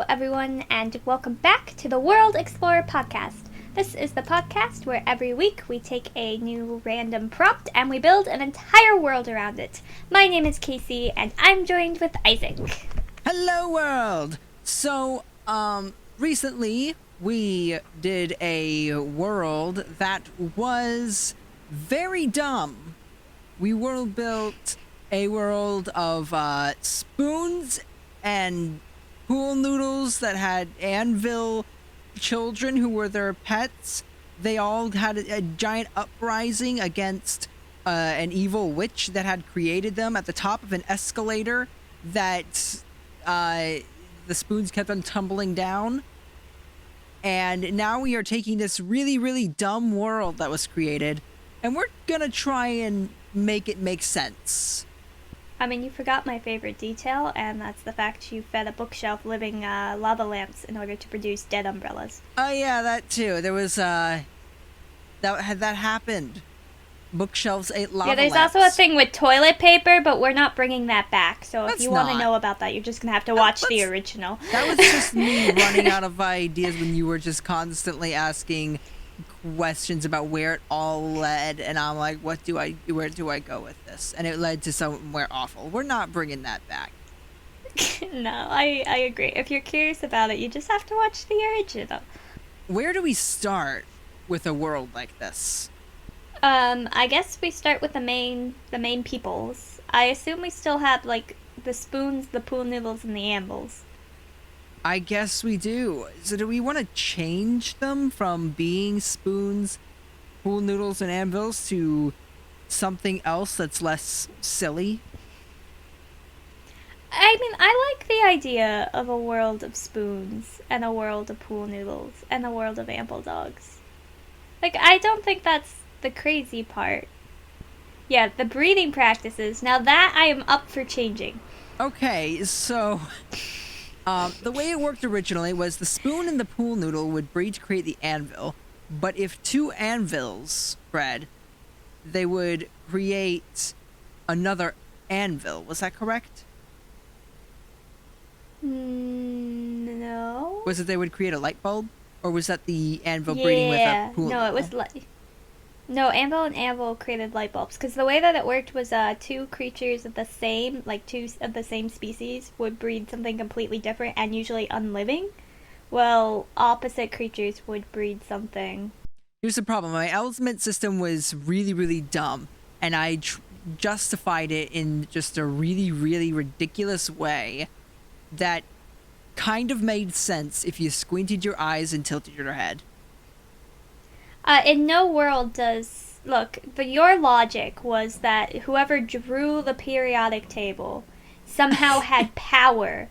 everyone, and welcome back to the World Explorer podcast. This is the podcast where every week we take a new random prompt and we build an entire world around it. My name is Cassie, and I'm joined with Isaac. Hello, world! So, recently we did a world that was very dumb. We built a world of spoons and pool noodles that had anvil children who were their pets. They all had a giant uprising against an evil witch that had created them at the top of an escalator that the spoons kept on tumbling down. And now we are taking this really, really dumb world that was created, and we're gonna try and make it make sense. I mean, you forgot my favorite detail, and that's the fact you fed a bookshelf living lava lamps in order to produce dead umbrellas. Oh yeah, that too. There was that happened. Bookshelves ate lava Yeah, there's lamps. also a thing with toilet paper, but we're not bringing that back. So if That's you want to not. know about that, you're just going to have to watch the original. That was just me running out of ideas when you were just constantly asking questions about where it all led, and I'm like, where do I go with this? And it led to somewhere awful. We're not bringing that back. No, I agree. If you're curious about it, you just have to watch the original. Where do we start with a world like this? I guess we start with the main peoples. I assume we still have, like, the spoons, the pool noodles, and the anvils. I guess we do. So do we want to change them from being spoons, pool noodles, and anvils to something else that's less silly? I mean, I like the idea of a world of spoons, and a world of pool noodles, and a world of ample dogs. Like, I don't think that's the crazy part. Yeah, the breeding practices. Now that I am up for changing. Okay, so the way it worked originally was the spoon and the pool noodle would breed to create the anvil, but if two anvils bred, they would create another anvil. Was that correct? No. Was it they would create a light bulb? Or was that the anvil breeding with a pool noodle? No, it was No, anvil and anvil created light bulbs, because the way that it worked was two creatures of the same, like two of the same species, would breed something completely different and usually unliving. Well, opposite creatures would breed something. Here's the problem. My element system was really, really dumb, and I justified it in just a really, really ridiculous way that kind of made sense if you squinted your eyes and tilted your head. In no world does... Look, but your logic was that whoever drew the periodic table somehow had power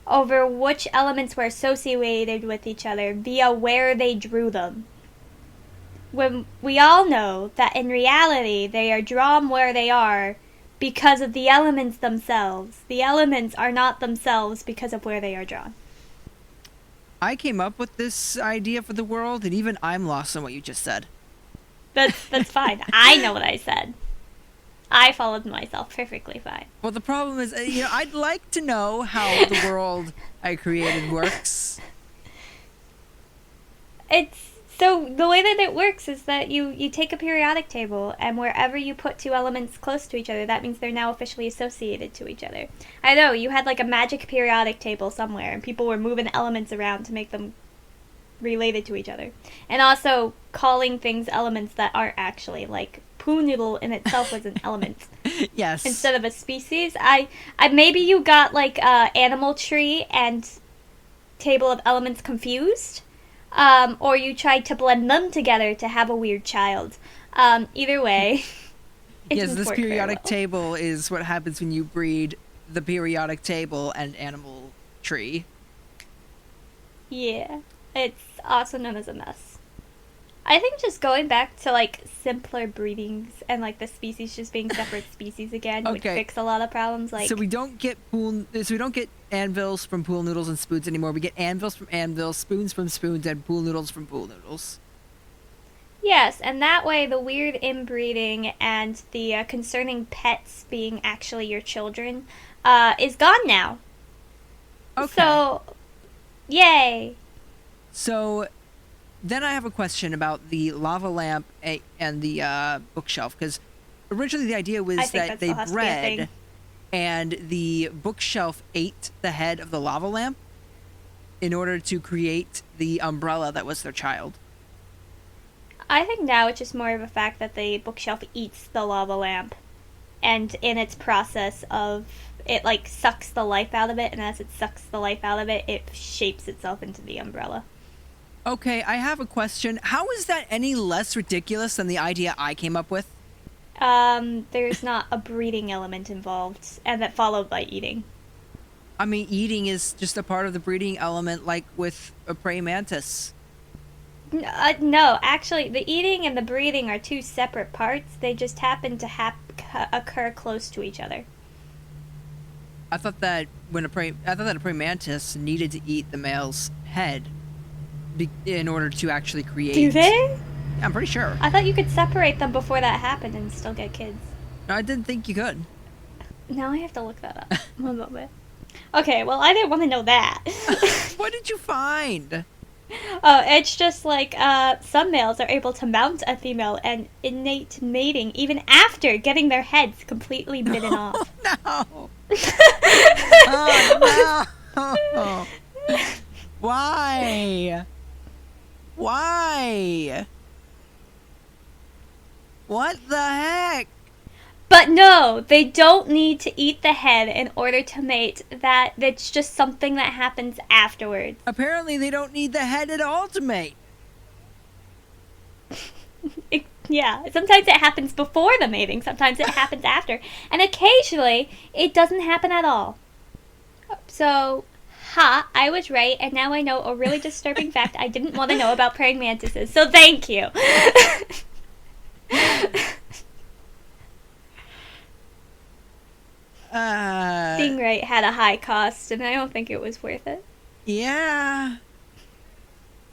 over which elements were associated with each other via where they drew them. When we all know that in reality they are drawn where they are because of the elements themselves. The elements are not themselves because of where they are drawn. I came up with this idea for the world, and even I'm lost on what you just said. That's fine. I know what I said. I followed myself perfectly fine. Well, the problem is, I'd like to know how the world I created works. So the way that it works is that you take a periodic table, and wherever you put two elements close to each other, that means they're now officially associated to each other. I know, you had like a magic periodic table somewhere, and people were moving elements around to make them related to each other. And also calling things elements that aren't actually, like poo noodle in itself was an element. Yes. Instead of a species. I maybe you got like animal tree and table of elements confused. Or you tried to blend them together to have a weird child. Either way, yes, this periodic table is what happens when you breed the periodic table and animal tree. Yeah, it's also known as a mess. I think just going back to like simpler breedings and like the species just being separate species again would fix a lot of problems. Like, so we don't get anvils from pool noodles and spoons anymore. We get anvils from anvils, spoons from spoons, and pool noodles from pool noodles. Yes, and that way the weird inbreeding and the concerning pets being actually your children is gone now. Okay. So Yay! So then I have a question about the lava lamp and the bookshelf, because originally the idea I was think that that they still has to be a thing. bred and the bookshelf ate the head of the lava lamp in order to create the umbrella that was their child. I think now it's just more of a fact that the bookshelf eats the lava lamp, and in its process of it like sucks the life out of it, and as it sucks the life out of it, it shapes itself into the umbrella. Okay, I have a question. How is that any less ridiculous than the idea I came up with? There's not a breeding element involved, and that followed by eating. I mean, eating is just a part of the breeding element, like with a praying mantis. No, actually, the eating and the breeding are two separate parts. They just happen to occur close to each other. I thought that a praying mantis needed to eat the male's head in order to actually create. Do they? I'm pretty sure. I thought you could separate them before that happened and still get kids. No, I didn't think you could. Now I have to look that up. One moment. Okay, well, I didn't want to know that. What did you find? Oh, it's just like some males are able to mount a female and innate mating even after getting their heads completely bitten off. No. Oh, no. Why? Why? What the heck? But no, they don't need to eat the head in order to mate. That's just something that happens afterwards. Apparently, they don't need the head at all to mate. Yeah, sometimes it happens before the mating, sometimes it happens after, and occasionally it doesn't happen at all. So, I was right, and now I know a really disturbing fact I didn't want to know about praying mantises, so thank you. Being right had a high cost, and I don't think it was worth it. Yeah.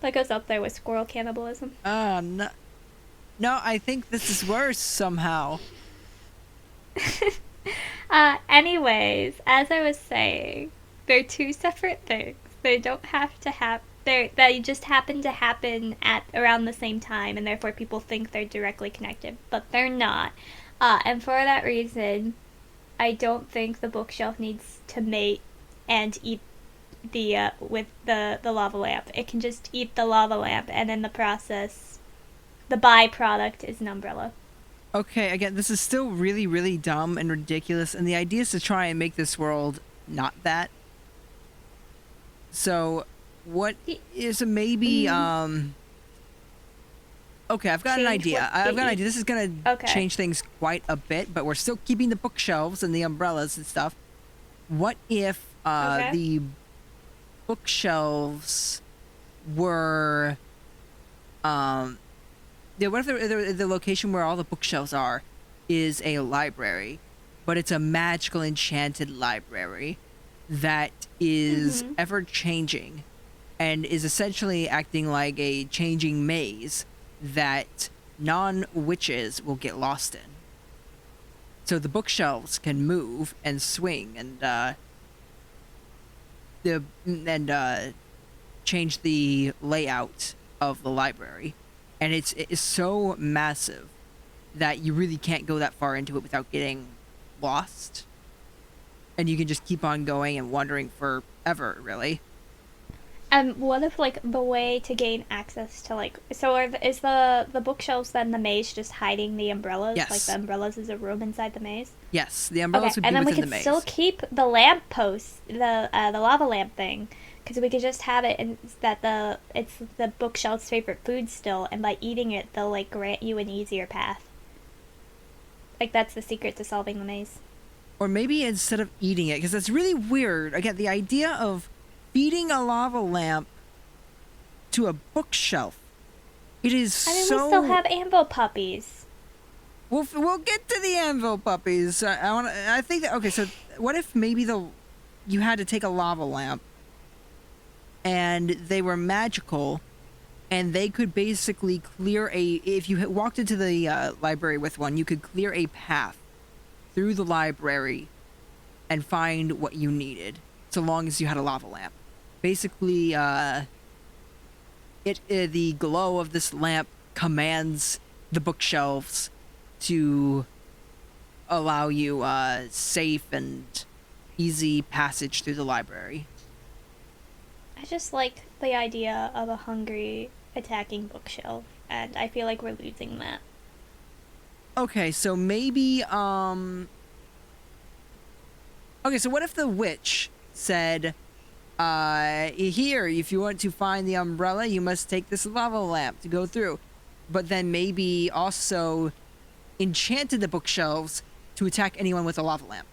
That goes up there with squirrel cannibalism. No. No, I think this is worse somehow. Anyways, as I was saying, they're two separate things. They don't have to have. They just happen to happen at around the same time, and therefore people think they're directly connected, but they're not. And for that reason, I don't think the bookshelf needs to mate and eat with the lava lamp. It can just eat the lava lamp, and in the process, the byproduct is an umbrella. Okay, again, this is still really, really dumb and ridiculous, and the idea is to try and make this world not that. So, what is maybe, okay, I've got an idea. I've got an idea. This is gonna change things quite a bit, but we're still keeping the bookshelves and the umbrellas and stuff. What if, the bookshelves were, what if the location where all the bookshelves are is a library, but it's a magical enchanted library that is ever changing and is essentially acting like a changing maze that non-witches will get lost in. So the bookshelves can move and swing and change the layout of the library. And it's so massive that you really can't go that far into it without getting lost. And you can just keep on going and wandering forever, really. What if, like, the way to gain access to, like... So is the bookshelves then the maze just hiding the umbrellas? Yes. Like, the umbrellas is a room inside the maze? Yes, the umbrellas would be and then we within the could maze. still keep the lamp post, the lava lamp thing, because we could just have it in that it's the bookshelf's favorite food still, and by eating it, they'll, like, grant you an easier path. Like, that's the secret to solving the maze. Or maybe instead of eating it, because that's really weird. Again, the idea of feeding a lava lamp to a bookshelf. It is I mean, so... we still have anvil puppies. We'll get to the anvil puppies. I think that... Okay, so what if maybe you had to take a lava lamp and they were magical and they could basically clear if you walked into the library with one, you could clear a path through the library and find what you needed, so long as you had a lava lamp. basically, the glow of this lamp commands the bookshelves to allow you safe and easy passage through the library. I just like the idea of a hungry attacking bookshelf, and I feel like we're losing that. Okay, so maybe okay, so what if the witch said, here, if you want to find the umbrella, you must take this lava lamp to go through. But then maybe also enchanted the bookshelves to attack anyone with a lava lamp.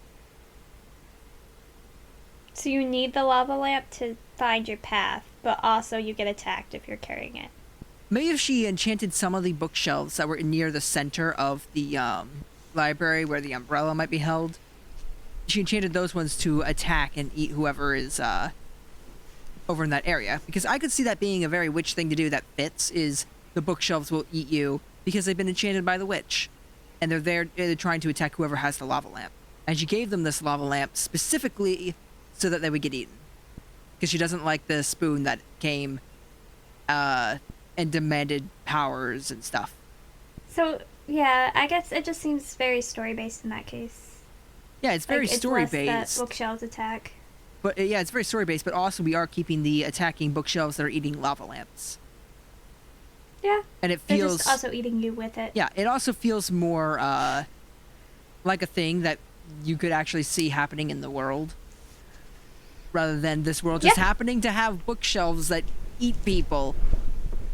So you need the lava lamp to find your path, but also you get attacked if you're carrying it. Maybe if she enchanted some of the bookshelves that were near the center of the library where the umbrella might be held, she enchanted those ones to attack and eat whoever is over in that area. Because I could see that being a very witch thing to do that fits, is the bookshelves will eat you because they've been enchanted by the witch. And they're trying to attack whoever has the lava lamp. And she gave them this lava lamp specifically so that they would get eaten. Because she doesn't like the spoon that came and demanded powers and stuff. So, yeah, I guess it just seems very story-based in that case. Yeah, it's very story-based. It's less that bookshelves attack. But yeah, it's very story-based, but also we are keeping the attacking bookshelves that are eating lava lamps. Yeah. And it They're feels... just also eating you with it. Yeah, it also feels more like a thing that you could actually see happening in the world. Rather than this world just happening to have bookshelves that eat people.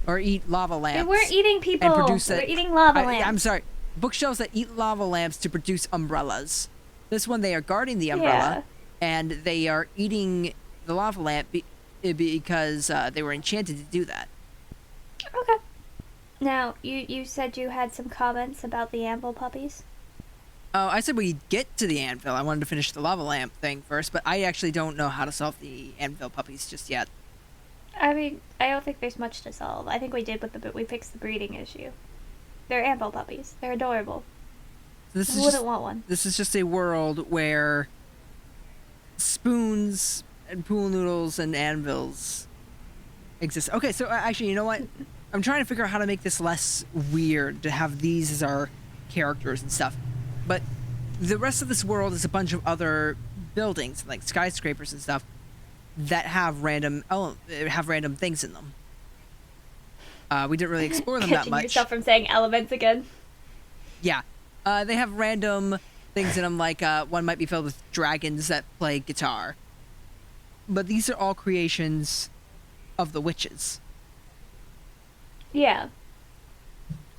Or eat lava lamps. They weren't eating people. They were eating lava lamps. I'm sorry. Bookshelves that eat lava lamps to produce umbrellas. This one, they are guarding the umbrella. And they are eating the lava lamp because they were enchanted to do that. Okay. Now, you said you had some comments about the anvil puppies? Oh, I said we get to the anvil. I wanted to finish the lava lamp thing first, but I actually don't know how to solve the anvil puppies just yet. I mean, I don't think there's much to solve. I think we did we fixed the breeding issue. They're anvil puppies. They're adorable. Who wouldn't want one? This is just a world where spoons and pool noodles and anvils exist. Okay, so actually, you know what? I'm trying to figure out how to make this less weird, to have these as our characters and stuff. But the rest of this world is a bunch of other buildings, like skyscrapers and stuff, that have random things in them. We didn't really explore them that much. Catching yourself from saying elements again. Yeah. They have random things in them, like one might be filled with dragons that play guitar. But these are all creations of the witches. Yeah.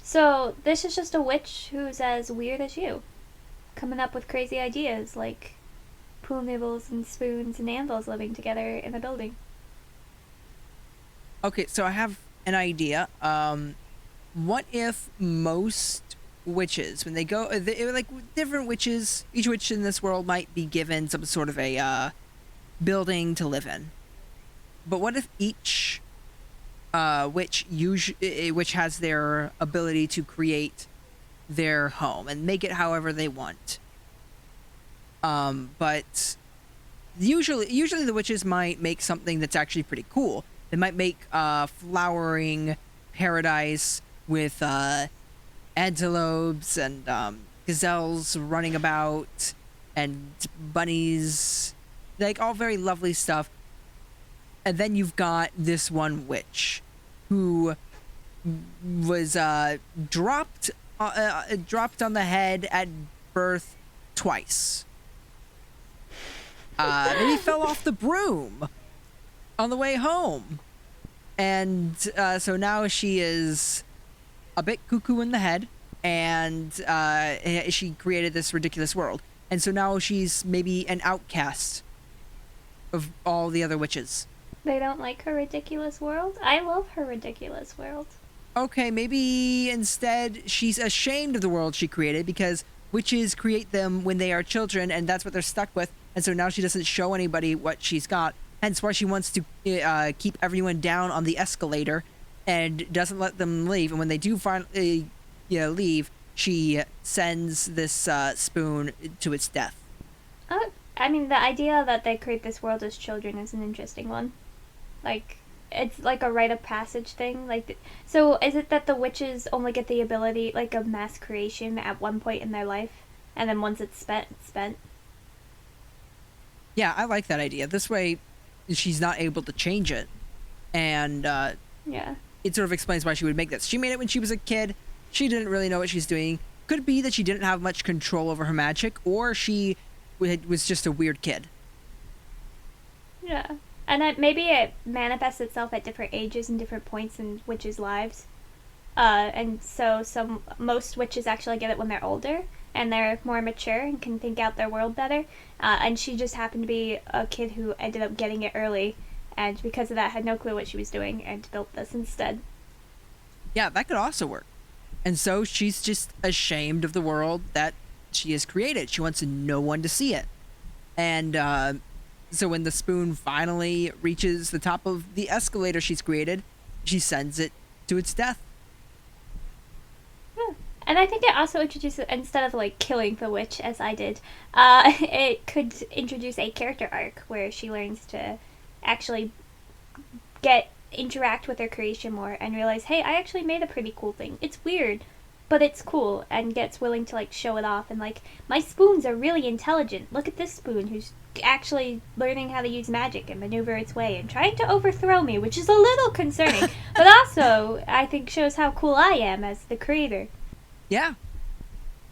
So, this is just a witch who's as weird as you. Coming up with crazy ideas, like pool noodles and spoons and anvils living together in a building. Okay, so I have an idea. What if most witches, when they go, like different witches, each witch in this world might be given some sort of a building to live in. But what if each which has their ability to create their home and make it however they want? But usually the witches might make something that's actually pretty cool. They might make a flowering paradise with antelopes and gazelles running about and bunnies, like all very lovely stuff. And then you've got this one witch who was dropped on the head at birth twice. Maybe fell off the broom on the way home. And so now she is a bit cuckoo in the head, and she created this ridiculous world. And so now she's maybe an outcast of all the other witches. They don't like her ridiculous world? I love her ridiculous world. Okay, maybe instead she's ashamed of the world she created because witches create them when they are children, and that's what they're stuck with. And so now she doesn't show anybody what she's got. Hence why she wants to keep everyone down on the escalator and doesn't let them leave. And when they do finally leave, she sends this spoon to its death. I mean, the idea that they create this world as children is an interesting one. Like, it's like a rite of passage thing. So is it that the witches only get the ability, like, of mass creation at one point in their life, and then once it's spent, it's spent? Yeah, I like that idea. This way, she's not able to change it, and Yeah. it sort of explains why she would make this. She made it when she was a kid. She didn't really know what she's doing. Could be that she didn't have much control over her magic, or she was just a weird kid. Yeah. And maybe it manifests itself at different ages and different points in witches' lives. And so most witches actually get it when they're older and they're more mature and can think out their world better. And she just happened to be a kid who ended up getting it early, and because of that, had no clue what she was doing and built this instead. Yeah, that could also work. And so she's just ashamed of the world that she has created. She wants no one to see it. And so when the spoon finally reaches the top of the escalator she's created, she sends it to its death. Yeah. And I think it also introduces, instead of like killing the witch as I did, it could introduce a character arc where she learns to actually interact with her creation more and realize, hey, I actually made a pretty cool thing. It's weird, but it's cool, and gets willing to like show it off and like, my spoons are really intelligent. Look at this spoon who's actually learning how to use magic and maneuver its way and trying to overthrow me, which is a little concerning, but also I think shows how cool I am as the creator. Yeah.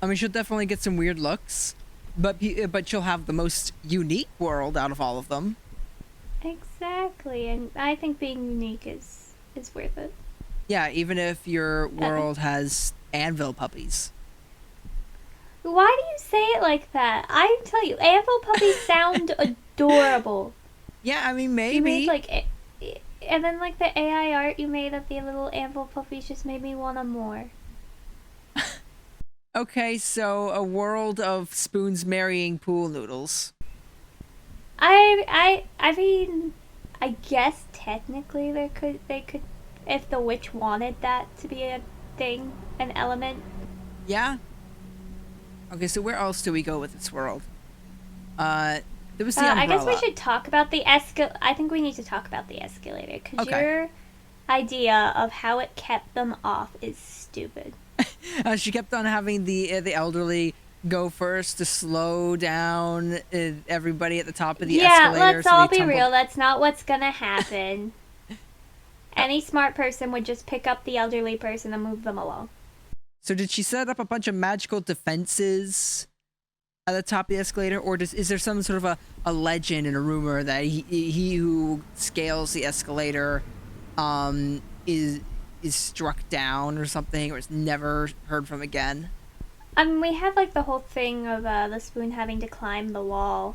I mean, she'll definitely get some weird looks, but she'll have the most unique world out of all of them. Exactly, and I think being unique is worth it. Yeah, even if your world has anvil puppies. Why do you say it like that? I tell you, anvil puppies sound adorable. Yeah, I mean, maybe. You made like, and then like the AI art you made of the little anvil puppies just made me want 'em more. Okay, so a world of spoons marrying pool noodles. I mean, I guess technically they could, if the witch wanted that to be a thing, an element. Yeah. Okay, so where else do we go with this world? There was the umbrella. I guess we should talk about the I think we need to talk about the escalator, because Okay. your idea of how it kept them off is stupid. She kept on having the elderly go first to slow down everybody at the top of the escalator. Yeah, let's so all they be tumbled. real. That's not what's gonna happen. Any smart person would just pick up the elderly person and move them along. So did she set up a bunch of magical defenses at the top of the escalator, or is there some sort of a legend and a rumor that he who scales the escalator is struck down or something, or is never heard from again? I mean, we have like the whole thing of the spoon having to climb the wall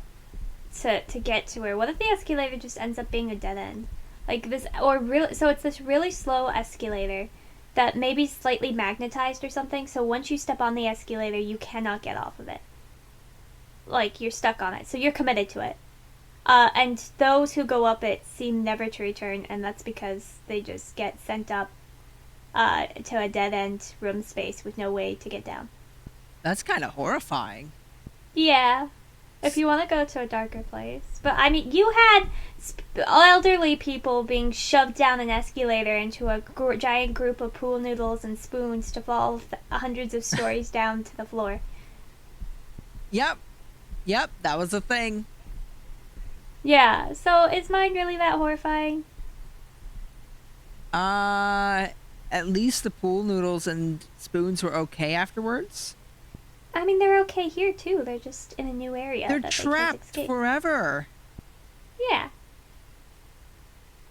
to get to her. What if the escalator just ends up being a dead end? Like this, or really, so it's this really slow escalator that may be slightly magnetized or something, so once you step on the escalator, you cannot get off of it. Like, you're stuck on it, so you're committed to it. And those who go up it seem never to return, and that's because they just get sent up to a dead-end room space with no way to get down. That's kind of horrifying. Yeah, if you want to go to a darker place. But, I mean, you had elderly people being shoved down an escalator into a giant group of pool noodles and spoons to fall hundreds of stories down to the floor. Yep, that was a thing. Yeah, so is mine really that horrifying? At least the pool noodles and spoons were okay afterwards. I mean, they're okay here too. They're just in a new area. They're that trapped they can't escape. forever. Yeah.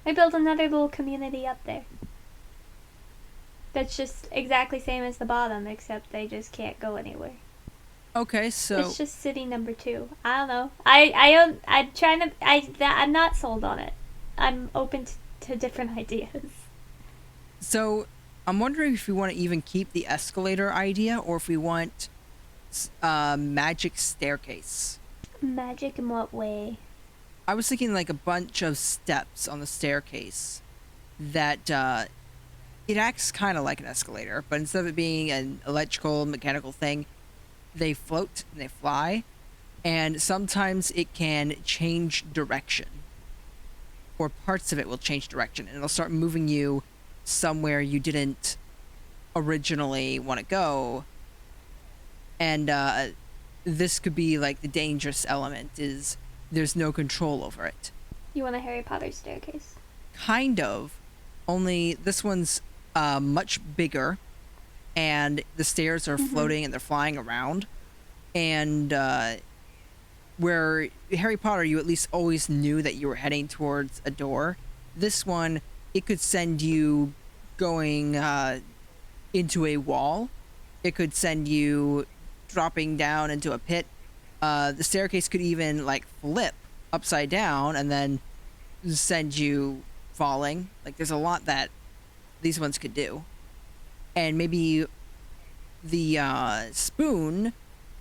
I built another little community up there. That's just exactly same as the bottom, except they just can't go anywhere. Okay, so It's just city number 2. I don't know. I'm not sold on it. I'm open to different ideas. So I'm wondering if we want to even keep the escalator idea, or if we want magic staircase. Magic in what way? I was thinking like a bunch of steps on the staircase that it acts kind of like an escalator, but instead of it being an electrical mechanical thing, they float and they fly, and sometimes it can change direction. or parts of it will change direction, and it'll start moving you somewhere you didn't originally want to go. And this could be like the dangerous element, is there's no control over it. You want a Harry Potter staircase? Kind of, only this one's much bigger, and the stairs are floating and they're flying around. And where Harry Potter, you at least always knew that you were heading towards a door. This one, it could send you going into a wall. It could send you dropping down into a pit. The staircase could even like flip upside down and then send you falling. Like, there's a lot that these ones could do. And maybe the spoon,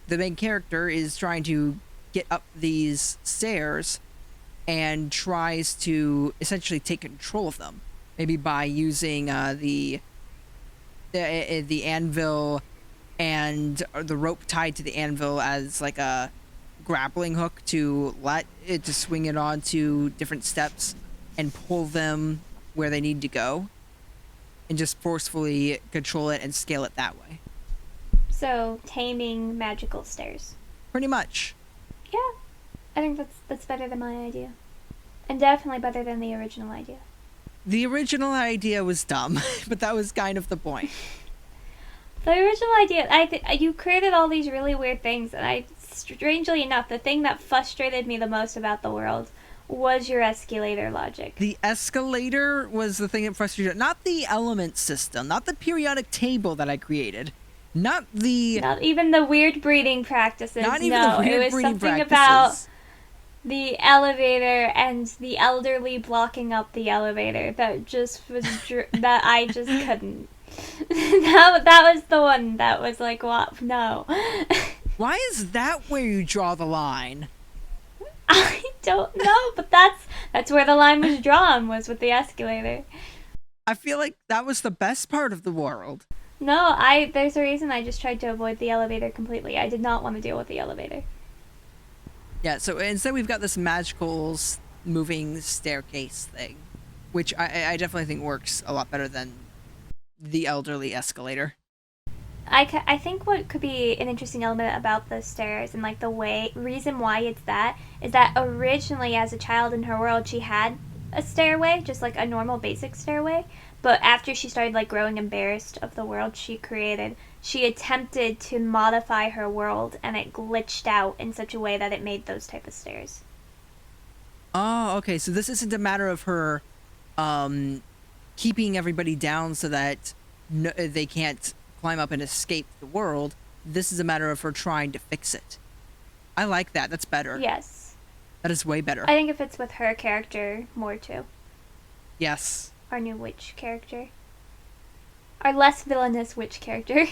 the main character, is trying to get up these stairs and tries to essentially take control of them. Maybe by using the anvil and the rope tied to the anvil as like a grappling hook to let it to swing it onto different steps and pull them where they need to go, and just forcefully control it and scale it that way. So, taming magical stairs. Pretty much. Yeah, I think that's better than my idea. And definitely better than the original idea. The original idea was dumb, but that was kind of the point. The original idea, you created all these really weird things, and strangely enough, the thing that frustrated me the most about the world was your escalator logic. The escalator was the thing that frustrated, not the element system, not the periodic table that I created, not even the weird breeding practices. Not even the weird it was breeding something practices. about the elevator and the elderly blocking up the elevator that just was that I just couldn't. that was the one that was like, what? No. Why is that where you draw the line? I don't know, but that's where the line was drawn, was with the escalator. I feel like that was the best part of the world. No, there's a reason I just tried to avoid the elevator completely. I did not want to deal with the elevator. Yeah, so instead we've got this magical moving staircase thing, which I definitely think works a lot better than the elderly escalator. I think what could be an interesting element about the stairs and like the reason why it's that is that originally as a child in her world she had a stairway, just like a normal basic stairway, but after she started like growing embarrassed of the world she created, she attempted to modify her world and it glitched out in such a way that it made those type of stairs. Oh, okay, so this isn't a matter of her keeping everybody down so that they can't climb up and escape the world. This is a matter of her trying to fix it. I like that. That's better. Yes. That is way better. I think it fits with her character more too. Yes. Our new witch character. Our less villainous witch character.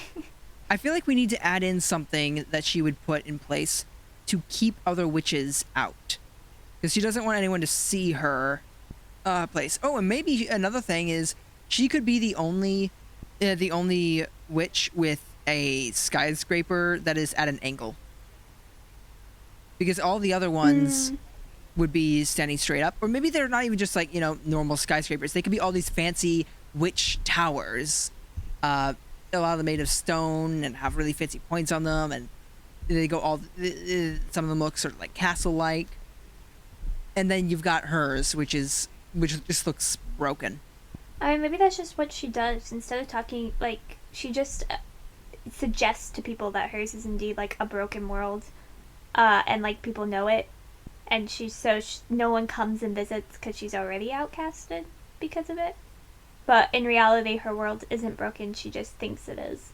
I feel like we need to add in something that she would put in place to keep other witches out. Because she doesn't want anyone to see her place. Oh, and maybe another thing is she could be the only witch with a skyscraper that is at an angle. Because all the other ones would be standing straight up. Or maybe they're not even just like, normal skyscrapers. They could be all these fancy witch towers. A lot of them made of stone and have really fancy points on them. And they go some of them look sort of like castle-like. And then you've got hers, which just looks broken. I mean, maybe that's just what she does. Instead of talking, like, she just suggests to people that hers is indeed, like, a broken world. And, like, people know it. And no one comes and visits because she's already outcasted because of it. But in reality, her world isn't broken. She just thinks it is.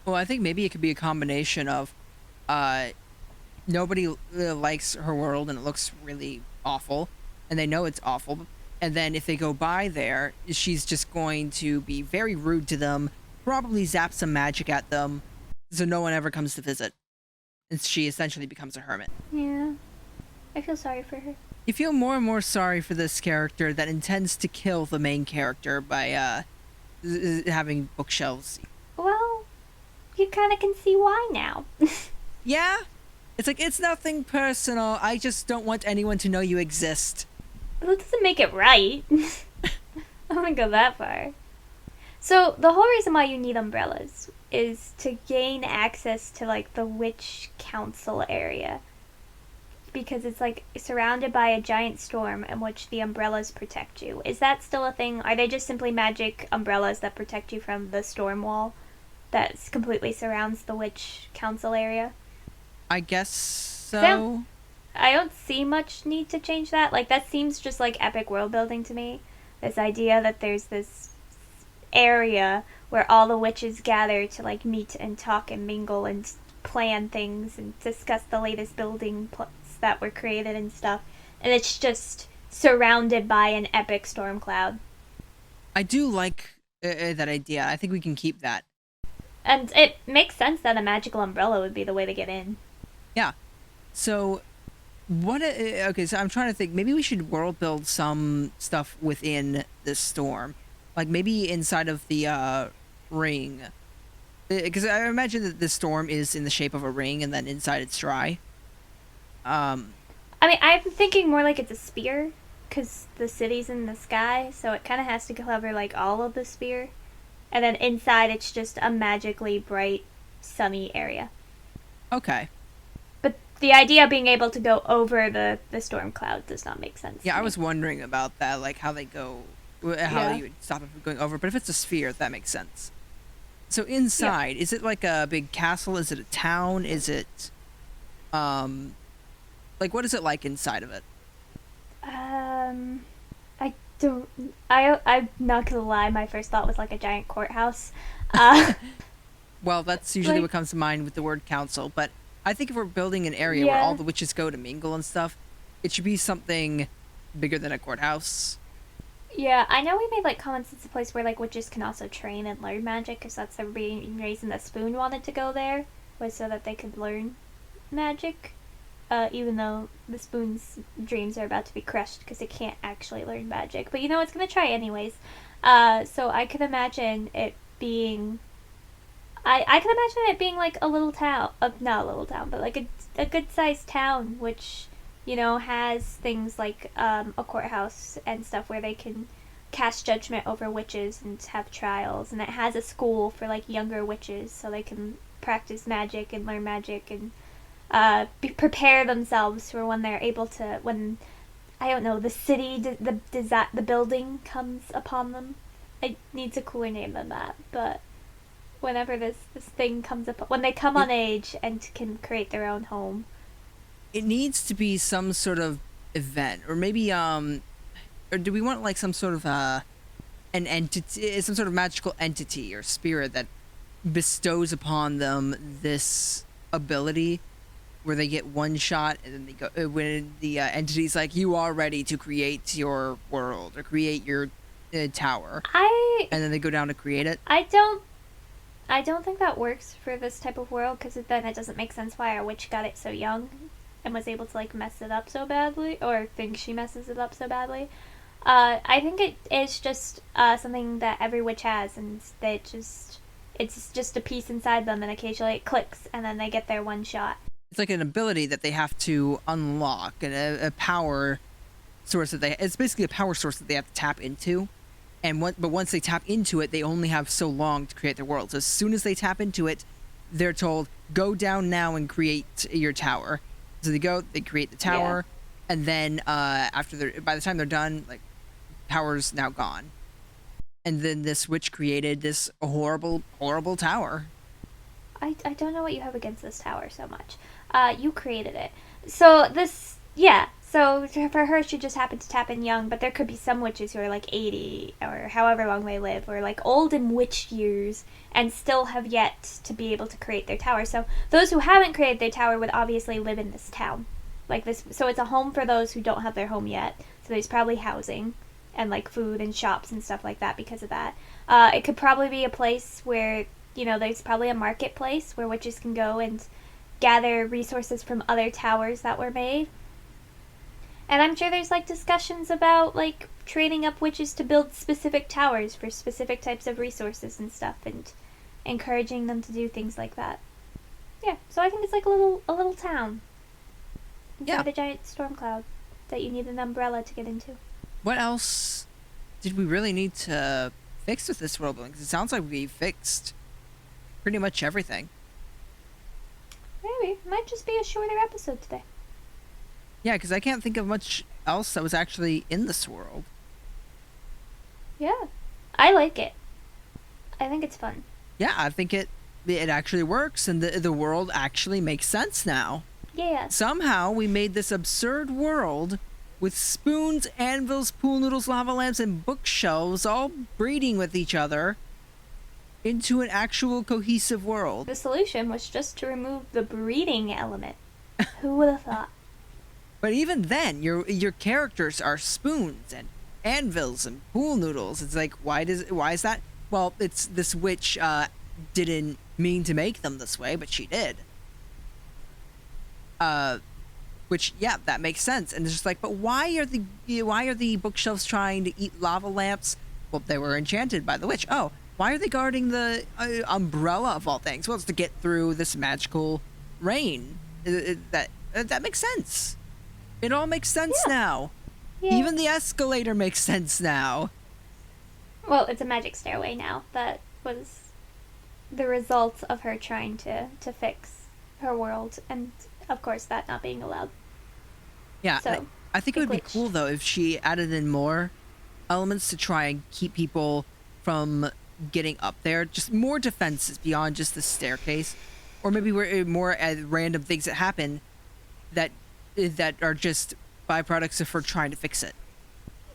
Well, I think maybe it could be a combination of nobody likes her world and it looks really awful. And they know it's awful. And then if they go by there, she's just going to be very rude to them, probably zap some magic at them, so no one ever comes to visit. And she essentially becomes a hermit. Yeah. I feel sorry for her. You feel more and more sorry for this character that intends to kill the main character by having bookshelves. Well, you kind of can see why now. Yeah? It's like, it's nothing personal. I just don't want anyone to know you exist. That doesn't make it right. I wouldn't go that far. So the whole reason why you need umbrellas is to gain access to like the witch council area, because it's like surrounded by a giant storm in which the umbrellas protect you. Is that still a thing? Are they just simply magic umbrellas that protect you from the storm wall that completely surrounds the witch council area? I guess I don't, so. I don't see much need to change that. Like, that seems just like epic world building to me. This idea that there's this area where all the witches gather to like meet and talk and mingle and plan things and discuss the latest building plots that were created and stuff, and it's just surrounded by an epic storm cloud. I do like that idea. I think we can keep that. And it makes sense that a magical umbrella would be the way to get in. Yeah. So what? Okay, so I'm trying to think. Maybe we should world build some stuff within this storm, like maybe inside of the ring, because I imagine that the storm is in the shape of a ring, and then inside it's dry. Um, I mean, I'm thinking more like it's a spear, because the city's in the sky, so it kind of has to cover like all of the sphere. And then inside it's just a magically bright, sunny area. okay. But the idea of being able to go over the storm cloud does not make sense. Yeah, to I me. was wondering about that, like how they go, how Yeah. you would stop it from going over. But if it's a sphere, that makes sense. So inside, is it like a big castle? Is it a town? Is it, um, like what is it like inside of it? I don't. I'm not gonna lie. My first thought was like a giant courthouse. Uh, Well, that's usually like what comes to mind with the word council. But I think if we're building an area where all yeah, the witches go to mingle and stuff, it should be something bigger than a courthouse. yeah. I know we made like comments. It's a place where like witches can also train and learn magic, because that's the main reason that Spoon wanted to go there, was so that they could learn magic. Even though the Spoon's dreams are about to be crushed because it can't actually learn magic, but you know it's gonna try anyways. So I could imagine it being I can imagine it being like a little town, not a little town, but like a good sized town, which, you know, has things like a courthouse and stuff where they can cast judgment over witches and have trials, and it has a school for like younger witches so they can practice magic and learn magic and prepare themselves for when they're able to, when, I don't know, the city, the building comes upon them. It needs a cooler name than that, but whenever this thing comes up, when they come It on age and can create their own home. it needs to be some sort of event, or maybe or do we want like some sort of an entity, some sort of magical entity or spirit that bestows upon them this ability where they get one shot and then they go when the entity's like, you are ready to create your world or create your tower, I and then they go down to create it. I don't I don't think that works for this type of world, because then it doesn't make sense why our witch got it so young and was able to like mess it up so badly, or think she messes it up so badly. I think it is just something that every witch has, and they just it's just a piece inside them, and occasionally it clicks, and then they get their one shot. It's like an ability that they have to unlock, and a power source that they, it's basically a power source that they have to tap into. And but once they tap into it, they only have so long to create their world. So as soon as they tap into it, they're told, go down now and create your tower. So they go, they create the tower, and then after they're, by the time they're done, like, power's now gone. And then this witch created this horrible, horrible tower. I don't know what you have against this tower so much. You created it. So this, yeah. So for her, she just happened to tap in young, but there could be some witches who are like 80 or however long they live, or like old in witch years, and still have yet to be able to create their tower. So those who haven't created their tower would obviously live in this town, like this. So it's a home for those who don't have their home yet. So there's probably housing and like food and shops and stuff like that because of that. It could probably be a place where, you know, there's probably a marketplace where witches can go and gather resources from other towers that were made. And I'm sure there's like discussions about like training up witches to build specific towers for specific types of resources and stuff, and encouraging them to do things like that. Yeah, so I think it's like a little town inside Yeah. a giant storm cloud that you need an umbrella to get into. What else did we really need to fix with this world building? 'Cause it sounds like we fixed pretty much everything. Maybe. Might just be a shorter episode today. Yeah, because I can't think of much else that was actually in this world. Yeah. I like it. I think it's fun. Yeah, I think it actually works, and the world actually makes sense now. Yeah. Somehow we made this absurd world with spoons, anvils, pool noodles, lava lamps, and bookshelves all breeding with each other into an actual cohesive world. The solution was just to remove the breeding element. Who would have thought? But even then, your characters are spoons and anvils and pool noodles. It's like, why is that? Well, it's this witch didn't mean to make them this way, but she did. Which, yeah, that makes sense. And it's just like, but why are the bookshelves trying to eat lava lamps? Well, they were enchanted by the witch. Oh, why are they guarding the umbrella of all things? Well, it's to get through this magical rain. That makes sense. It all makes sense now. Yeah. Even the escalator makes sense now. Well, it's a magic stairway now. That was the result of her trying to fix her world, and of course that not being allowed. Yeah, So, I think it would be glitched. cool though if she added in more elements to try and keep people from getting up there. Just more defenses beyond just the staircase, or maybe more random things that happen that are just byproducts of her trying to fix it.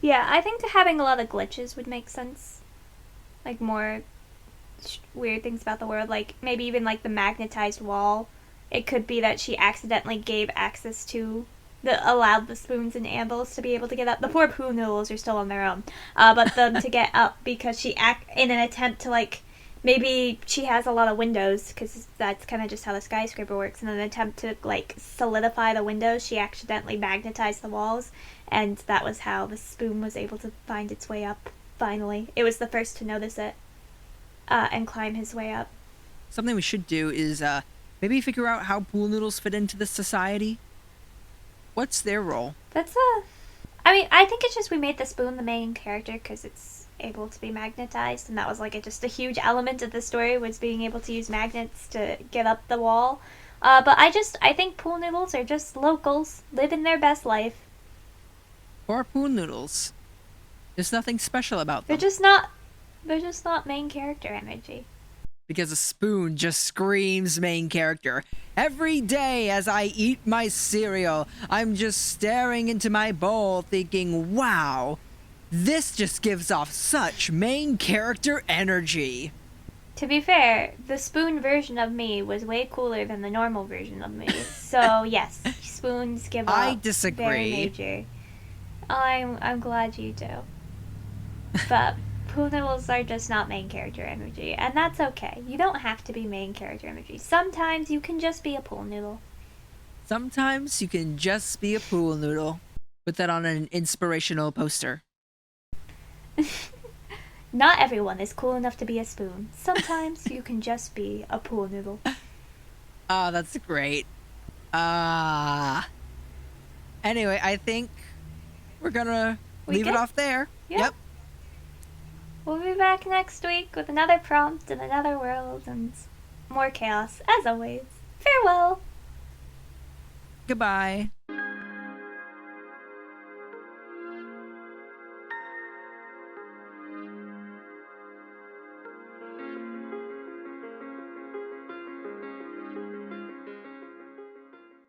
Yeah, I think having a lot of glitches would make sense. Like more weird things about the world, like maybe even like the magnetized wall. It could be that she accidentally gave access to allowed the spoons and anvils to be able to get up. The poor poo noodles are still on their own, but them to get up because she in an attempt to like maybe she has a lot of windows because that's kind of just how the skyscraper works. In an attempt to like solidify the windows, she accidentally magnetized the walls, and that was how the spoon was able to find its way up. Finally, it was the first to notice it and climb his way up. Something we should do is maybe figure out how pool noodles fit into this society. What's their role? I mean, I think it's just we made the spoon the main character because it's able to be magnetized, and that was like just a huge element of the story was being able to use magnets to get up the wall. But I think pool noodles are just locals living their best life. Or pool noodles. There's nothing special about them. They're just not main character energy. Because a spoon just screams main character. Every day as I eat my cereal, I'm just staring into my bowl thinking, wow, this just gives off such main character energy. To be fair, the spoon version of me was way cooler than the normal version of me. So yes, spoons give off I disagree. very major. I'm glad you do. But pool noodles are just not main character energy, and that's okay. You don't have to be main character energy. Sometimes you can just be a pool noodle. Sometimes you can just be a pool noodle. Put that on an inspirational poster. Not everyone is cool enough to be a spoon. Sometimes you can just be a pool noodle. Oh, that's great. Anyway, I think we're gonna leave it off there. Yeah. Yep. We'll be back next week with another prompt and another world and more chaos, as always. Farewell! Goodbye.